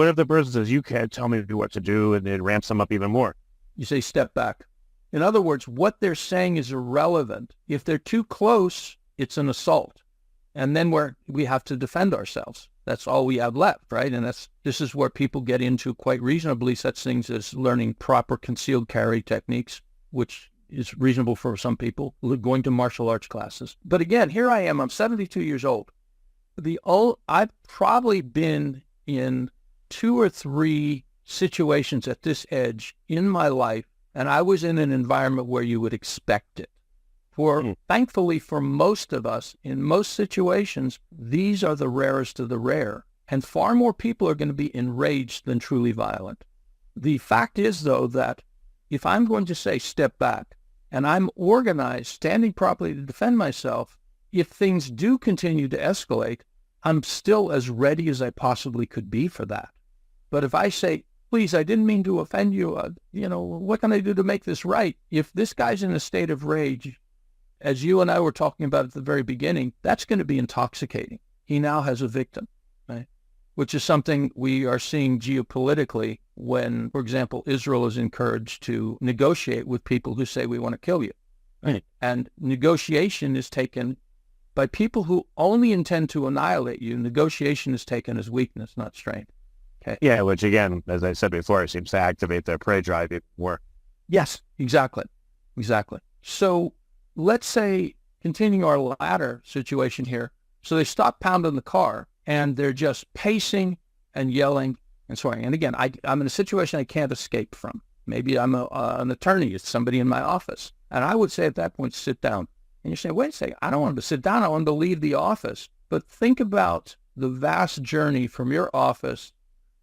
if the person says, you can't tell me what to do, and it ramps them up even more? You say, step back. In other words, what they're saying is irrelevant. If they're too close, it's an assault. And then we have to defend ourselves. That's all we have left, right? And this is where people get into quite reasonably such things as learning proper concealed carry techniques, which is reasonable for some people, going to martial arts classes. But again, here I am. I'm 72 years old. I've probably been in 2 or 3 situations at this edge in my life, and I was in an environment where you would expect it. Thankfully, for most of us, in most situations, these are the rarest of the rare, and far more people are going to be enraged than truly violent. The fact is, though, that if I'm going to say step back, and I'm organized, standing properly to defend myself, if things do continue to escalate, I'm still as ready as I possibly could be for that. But if I say, please, I didn't mean to offend you, what can I do to make this right? If this guy's in a state of rage, as you and I were talking about at the very beginning, that's going to be intoxicating. he now has a victim, right? Which is something we are seeing geopolitically when, for example, Israel is encouraged to negotiate with people who say we want to kill you. Right? And negotiation is taken by people who only intend to annihilate you. Negotiation is taken as weakness, not strength. Okay. Yeah, which again, as I said before, seems to activate their prey drive even more. Yes, exactly. Exactly. So let's say, continuing our latter situation here, so they stop pounding the car and they're just pacing and yelling and swearing. And again, I'm in a situation I can't escape from. Maybe I'm an attorney, it's somebody in my office. And I would say at that point, sit down. And you're saying, wait a second, I don't want to sit down. I want to leave the office. But think about the vast journey from your office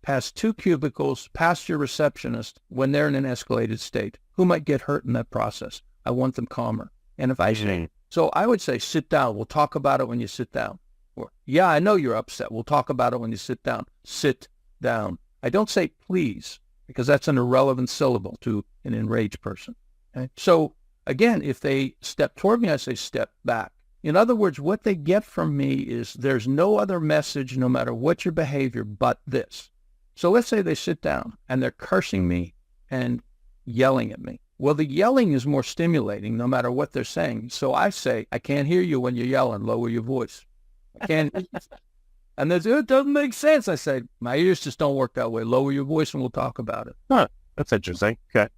past 2 cubicles, past your receptionist when they're in an escalated state. Who might get hurt in that process? I want them calmer. And if I say, so I would say, sit down. We'll talk about it when you sit down. Or, yeah, I know you're upset. We'll talk about it when you sit down. Sit down. I don't say please, because that's an irrelevant syllable to an enraged person. Okay? So again, if they step toward me, I say step back. In other words, what they get from me is there's no other message, no matter what your behavior, but this. So let's say they sit down and they're cursing me and yelling at me. Well, the yelling is more stimulating no matter what they're saying. So I say, I can't hear you when you're yelling. Lower your voice. I can't. And they say, it doesn't make sense. I say, my ears just don't work that way. Lower your voice and we'll talk about it. Huh, that's interesting. Okay.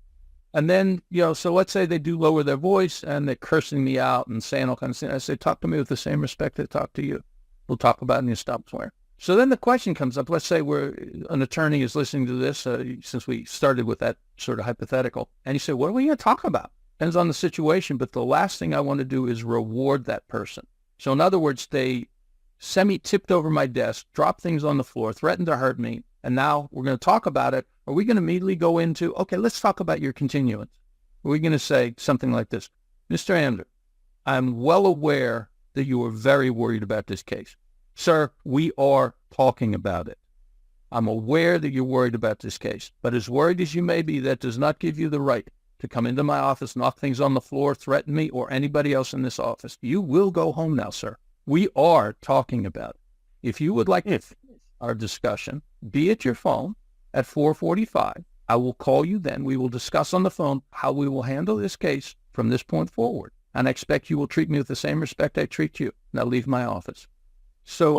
And then, so let's say they do lower their voice and they're cursing me out and saying all kinds of things. I say, talk to me with the same respect they talk to you. We'll talk about it and you stop swearing. So then the question comes up. Let's say an attorney is listening to this, since we started with that sort of hypothetical. And you say, what are we going to talk about? Depends on the situation. But the last thing I want to do is reward that person. So in other words, they semi-tipped over my desk, dropped things on the floor, threatened to hurt me. And now we're going to talk about it. Are we going to immediately go into, okay, let's talk about your continuance? Are we going to say something like this? Mr. Amdur, I'm well aware that you are very worried about this case. Sir, we are talking about it. I'm aware that you're worried about this case, but as worried as you may be, that does not give you the right to come into my office, knock things on the floor, threaten me or anybody else in this office. You will go home now, sir. We are talking about it. If you would like to finish our discussion, be at your phone at 4:45. I will call you then. We will discuss on the phone how we will handle this case from this point forward. And I expect you will treat me with the same respect I treat you. Now leave my office. So,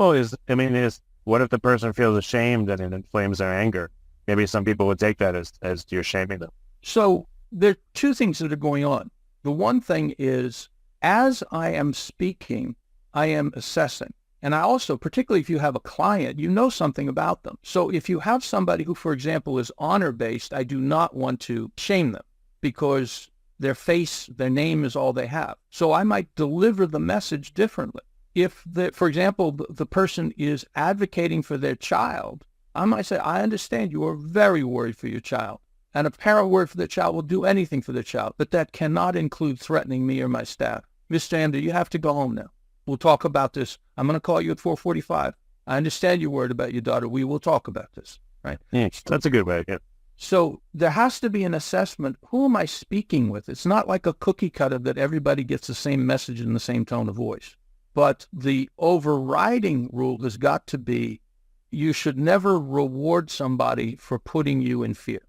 what if the person feels ashamed and it inflames their anger? Maybe some people would take that as you're shaming them. So there are 2 things that are going on. The one thing is, as I am speaking, I am assessing. And I also, particularly if you have a client, you know something about them. So if you have somebody who, for example, is honor-based, I do not want to shame them because their face, their name is all they have. So I might deliver the message differently. If, for example, the person is advocating for their child, I might say, I understand you are very worried for your child. And a parent worried for their child will do anything for their child, but that cannot include threatening me or my staff. Mr. Amdur, you have to go home now. We'll talk about this. I'm going to call you at 4:45. I understand you're worried about your daughter. We will talk about this, right? Yeah, that's a good way. Yeah. So there has to be an assessment. Who am I speaking with? It's not like a cookie cutter that everybody gets the same message in the same tone of voice. But the overriding rule has got to be, you should never reward somebody for putting you in fear.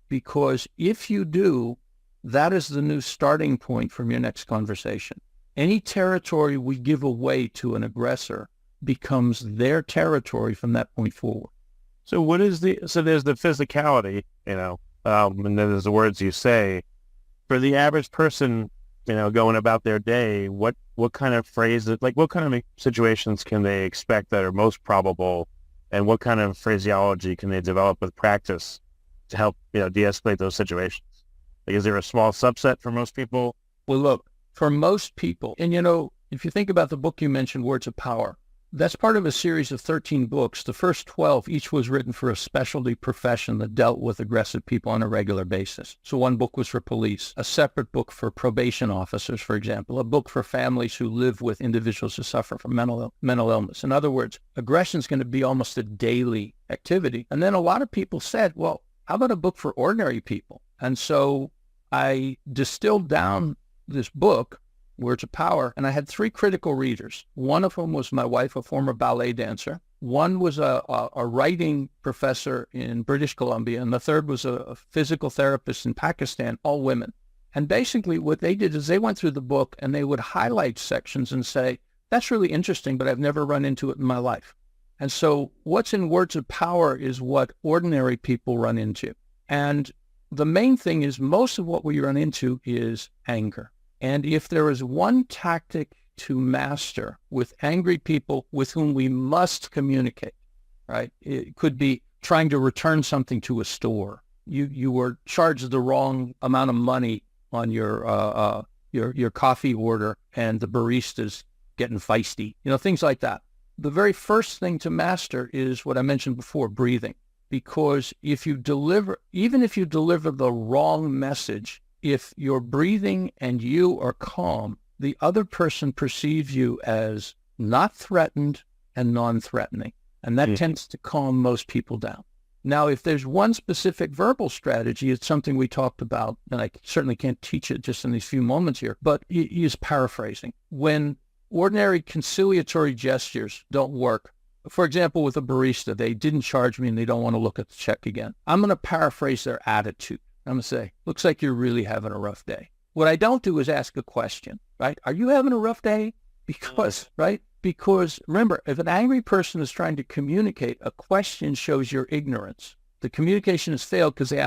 Because if you do, that is the new starting point from your next conversation. Any territory we give away to an aggressor becomes their territory from that point forward. So there's the physicality, and then there's the words you say. For the average person, going about their day, what kind of phrases, like what kind of situations can they expect that are most probable, and what kind of phraseology can they develop with practice to help, de-escalate those situations? Like, is there a small subset for most people? Well, look, for most people, and if you think about the book you mentioned, Words of Power, that's part of a series of 13 books. The first 12, each was written for a specialty profession that dealt with aggressive people on a regular basis. So one book was for police, a separate book for probation officers, for example, a book for families who live with individuals who suffer from mental illness. In other words, aggression is going to be almost a daily activity. And then a lot of people said, well, how about a book for ordinary people? And so I distilled down this book Words of Power, and I had 3 critical readers. One of whom was my wife, a former ballet dancer. One was a writing professor in British Columbia, and the third was a physical therapist in Pakistan, all women. And basically what they did is they went through the book and they would highlight sections and say, that's really interesting, but I've never run into it in my life. And so what's in Words of Power is what ordinary people run into. And the main thing is most of what we run into is anger. And if there is one tactic to master with angry people with whom we must communicate, right? It could be trying to return something to a store. You were charged the wrong amount of money on your coffee order, and the barista's getting feisty, things like that. The very first thing to master is what I mentioned before, breathing. Because even if you deliver the wrong message, if you're breathing and you are calm, the other person perceives you as not threatened and non-threatening. And that tends to calm most people down. Now, if there's one specific verbal strategy, it's something we talked about, and I certainly can't teach it just in these few moments here, but it is paraphrasing. When ordinary conciliatory gestures don't work, for example, with a barista, they didn't charge me and they don't want to look at the check again. I'm going to paraphrase their attitude. I'm going to say, looks like you're really having a rough day. What I don't do is ask a question, right? Are you having a rough day? Because remember, if an angry person is trying to communicate, a question shows your ignorance. The communication has failed because you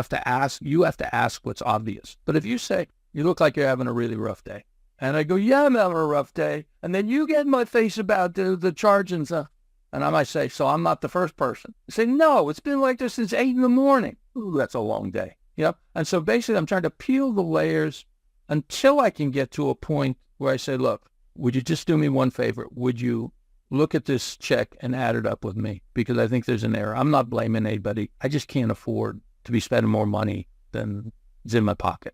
have to ask what's obvious. But if you say, you look like you're having a really rough day, and I go, yeah, I'm having a rough day, and then you get in my face about the charge and stuff, and I might say, so I'm not the first person. I say, no, it's been like this since 8 a.m. Ooh, that's a long day. Yep. And so basically I'm trying to peel the layers until I can get to a point where I say, look, would you just do me one favor? Would you look at this check and add it up with me? Because I think there's an error. I'm not blaming anybody. I just can't afford to be spending more money than is in my pocket.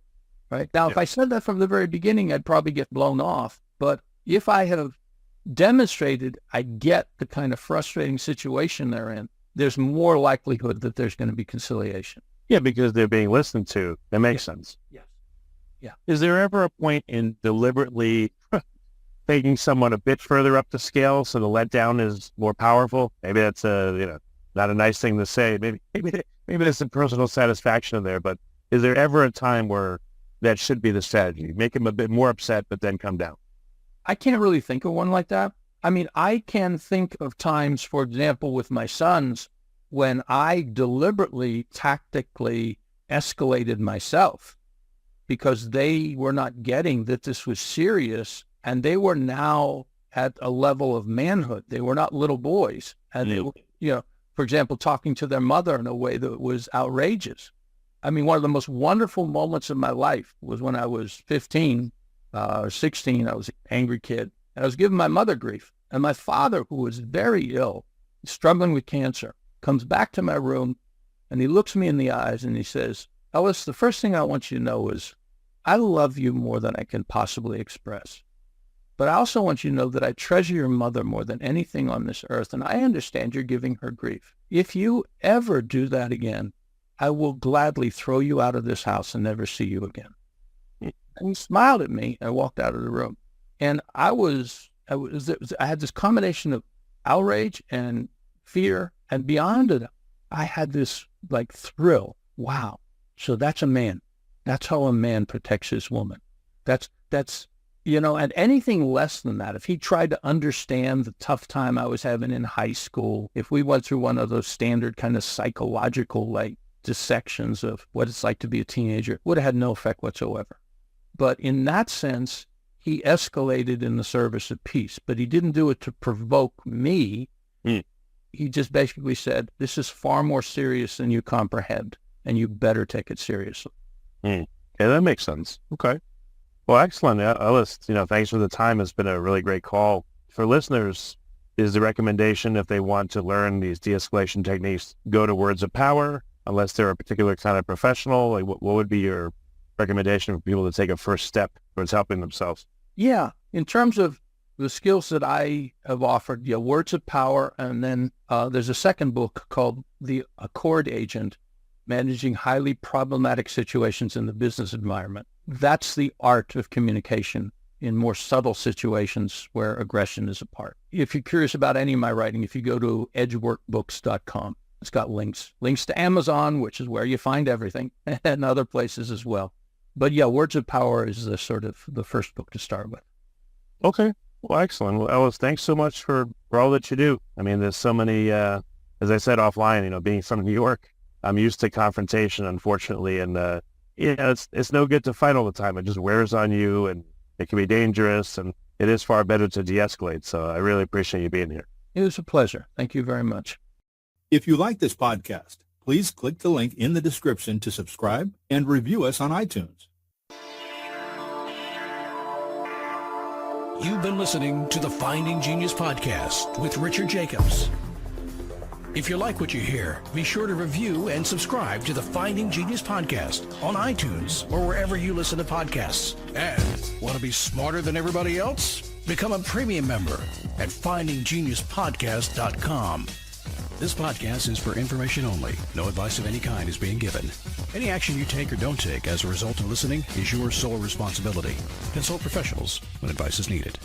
Right? Now, if I said that from the very beginning, I'd probably get blown off. But if I have demonstrated I get the kind of frustrating situation they're in, there's more likelihood that there's going to be conciliation. Yeah, because they're being listened to. That makes sense. Yes. Yeah. Is there ever a point in deliberately taking someone a bit further up the scale so the letdown is more powerful? Maybe that's not a nice thing to say. Maybe there's some personal satisfaction in there. But is there ever a time where that should be the strategy? Make him a bit more upset, but then come down. I can't really think of one like that. I mean, I can think of times, for example, with my sons, when I deliberately, tactically escalated myself because they were not getting that this was serious, and they were now at a level of manhood. They were not little boys. And they were, for example, talking to their mother in a way that was outrageous. I mean, one of the most wonderful moments of my life was when I was 15 or 16. I was an angry kid, and I was giving my mother grief. And my father, who was very ill, struggling with cancer, comes back to my room, and he looks me in the eyes and he says, Ellis, the first thing I want you to know is I love you more than I can possibly express. But I also want you to know that I treasure your mother more than anything on this earth, and I understand you're giving her grief. If you ever do that again, I will gladly throw you out of this house and never see you again. And he smiled at me and walked out of the room. And I had this combination of outrage and fear, and beyond it, I had this thrill. Wow. So that's a man. That's how a man protects his woman. That's and anything less than that, if he tried to understand the tough time I was having in high school, if we went through one of those standard kind of psychological dissections of what it's like to be a teenager, would have had no effect whatsoever. But in that sense, he escalated in the service of peace, but he didn't do it to provoke me. He just basically said, this is far more serious than you comprehend, and you better take it seriously. Yeah, that makes sense. Okay. Well, excellent. Ellis, thanks for the time. It's been a really great call. For listeners, is the recommendation, if they want to learn these de-escalation techniques, go to Words of Power, unless they're a particular kind of professional? What would be your recommendation for people to take a first step towards helping themselves? Yeah. In terms of the skills that I have offered, Words of Power, and then there's a second book called The Accord Agent, Managing Highly Problematic Situations in the Business Environment. That's the art of communication in more subtle situations where aggression is a part. If you're curious about any of my writing, if you go to edgeworkbooks.com, it's got links to Amazon, which is where you find everything, and other places as well. But yeah, Words of Power is the sort of the first book to start with. Okay. Well, excellent. Well, Ellis, thanks so much for all that you do. I mean, there's so many, as I said offline, being from New York, I'm used to confrontation, unfortunately. And, it's no good to fight all the time. It just wears on you and it can be dangerous. And it is far better to de-escalate. So I really appreciate you being here. It was a pleasure. Thank you very much. If you like this podcast, please click the link in the description to subscribe and review us on iTunes. You've been listening to the Finding Genius podcast with Richard Jacobs. If you like what you hear, be sure to review and subscribe to the Finding Genius podcast on iTunes or wherever you listen to podcasts. And want to be smarter than everybody else? Become a premium member at findinggeniuspodcast.com. This podcast is for information only. No advice of any kind is being given. Any action you take or don't take as a result of listening is your sole responsibility. Consult professionals when advice is needed.